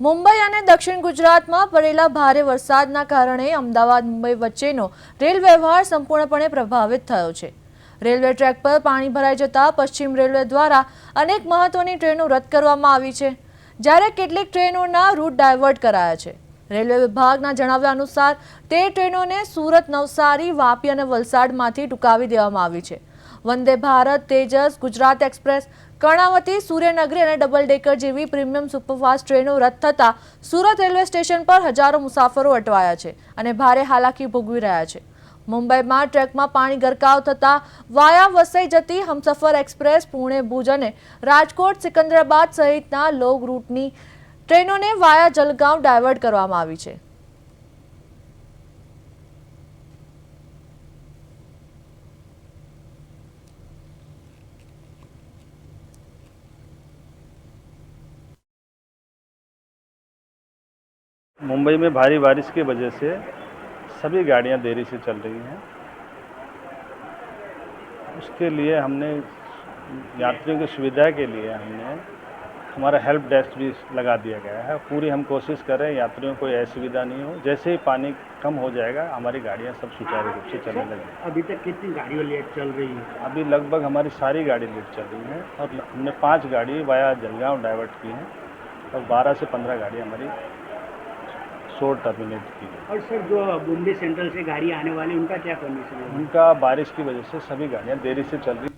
મુંબઈ અને દક્ષિણ ગુજરાતમાં પડેલા ભારે વરસાદના કારણે અમદાવાદ મુંબઈ વચ્ચેનો રેલ વ્યવહાર સંપૂર્ણપણે પ્રભાવિત થયો છે। રેલવે ટ્રેક પર પાણી ભરાઈ જતા પશ્ચિમ રેલવે દ્વારા અનેક મહત્વની ટ્રેનો રદ કરવામાં આવી છે, જ્યારે કેટલીક ટ્રેનોના રૂટ ડાયવર્ટ કરાયા છે। રેલવે વિભાગના જણાવ્યા અનુસાર તે ટ્રેનોને સુરત, નવસારી, વાપી અને વલસાડમાંથી ટૂંકાવી દેવામાં આવી છે। વંદે ભારત, તેજસ, ગુજરાત એક્સપ્રેસ, કર્ણાવતી, સૂર્યનગરી અને ડબલ ડેકર જેવી પ્રીમિયમ સુપરફાસ્ટ ટ્રેનો રદ થતા સુરત રેલવે સ્ટેશન પર હજારો મુસાફરો અટવાયા છે અને ભારે હાલાકી ભોગવી રહ્યા છે। મુંબઈમાં ટ્રેકમાં પાણી ગરકાવ થતા વાયા વસઈ જતી હમસફર એક્સપ્રેસ પુણે, ભુજ અને રાજકોટ, સિકંદરાબાદ સહિતના લોગ રૂટની ટ્રેનોને વાયા જલગાંવ ડાયવર્ટ કરવામાં આવી છે। मुंबई में भारी बारिश की वजह से सभी गाड़ियां देरी से चल रही हैं। उसके लिए हमने यात्रियों की सुविधा के लिए हमारा हेल्प डेस्क भी लगा दिया गया है। पूरी हम कोशिश कर रहे हैं यात्रियों को यह सुविधा नहीं हो। जैसे ही पानी कम हो जाएगा हमारी गाड़ियां सब सुचारू रूप से चलने लगेंगी। अभी तक कितनी गाड़ियाँ लेट चल रही हैं? अभी लगभग हमारी सारी गाड़ी लेट चल रही हैं और हमने 5 गाड़ी वाया जलगांव डाइवर्ट की हैं और 12 से 15 गाड़ी हमारी शोर टर्मिनेट की है। और सर, जो बॉम्बे सेंट्रल से गाड़ी आने वाली उनका क्या कंडीशन है? उनका बारिश की वजह से सभी गाड़ियां देरी से चल रही।